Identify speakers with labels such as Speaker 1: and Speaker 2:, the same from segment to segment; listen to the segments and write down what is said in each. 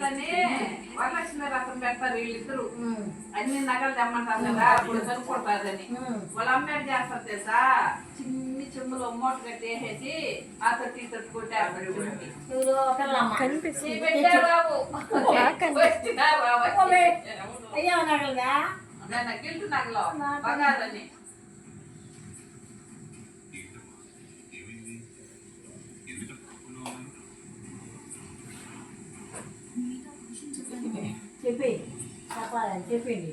Speaker 1: వరలక్ష్మి రథం పెడతారు వీళ్ళిద్దరు. అన్ని నగలు తెమ్మంటారు కదా, అప్పుడు సరిపోతాదని వాళ్ళ అమ్మేడు చేస్తారు తెలుసా. చిన్ని చెమ్ములో మూట కట్టేసేసి ఆ తట్టు ఈ తట్టు కొట్టారు. గిల్టు నగలో బంగారని
Speaker 2: చెప్పి చెప్పాలని చెప్పింది.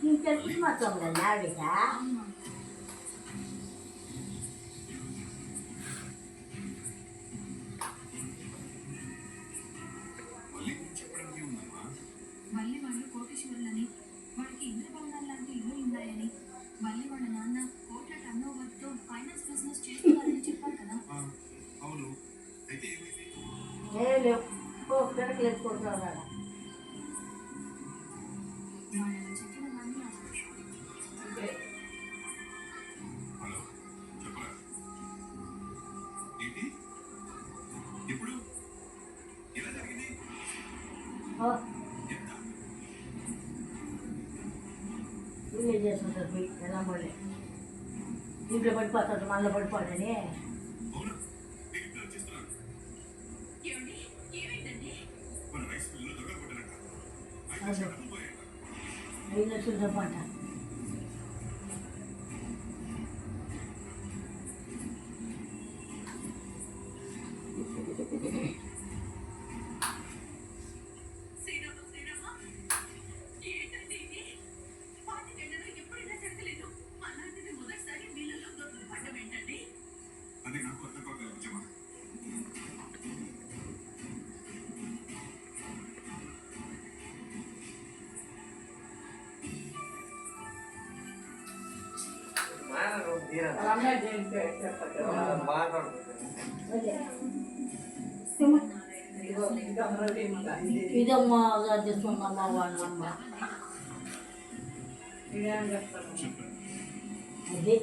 Speaker 2: నీకు తెలిసి మొత్తం కదా ఆవిడ
Speaker 3: మళ్ళీ వాళ్ళు కోటేశ్వరులని వాడికి ఇంద్ర భవనాలు లాంటి ఇల్లు ఉన్నాయని మళ్ళీ వాళ్ళ నాన్న కోట్ల టర్న్ ఓవర్తో ఫైనాన్స్ బిజినెస్ చేస్తున్నారని చెప్పారు కదా. వాళ్ళ చెప్పిన మనీ
Speaker 2: వీళ్ళే చేసుకుంటారు. పోయి ఎలా పడే ఇంట్లో పడిపోతాడు, మళ్ళీ పడిపోడని వీళ్ళు చూద్దామంట. ఇదమ్మా చేస్తున్నామ్మా వాళ్ళమ్మ అదే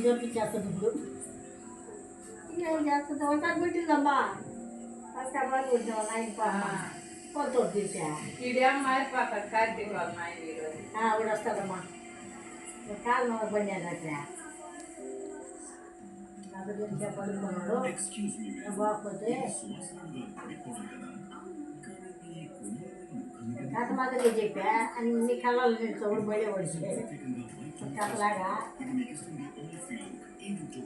Speaker 2: చెప్పి చేస్తుంది. ఇప్పుడు ఇంకేం చేస్తుంది ఒకసారి పెట్టిందమ్మా కష్టపడి ఉంటాం ఆయన కొంత తీసా
Speaker 1: ఇదేం మారిపోతాడు. కార్తీక వాళ్ళ
Speaker 2: ఆవిడ వస్తుందమ్మా కాలం పని అన్నట్లే నాకు తెలిసే పడుకున్నాడు. బాగపోతే కథ మాదిరి చెప్పా అన్ని కళ్ళలు నిలుచోడు బయట పడితే కథలాగా
Speaker 3: ఎందుకు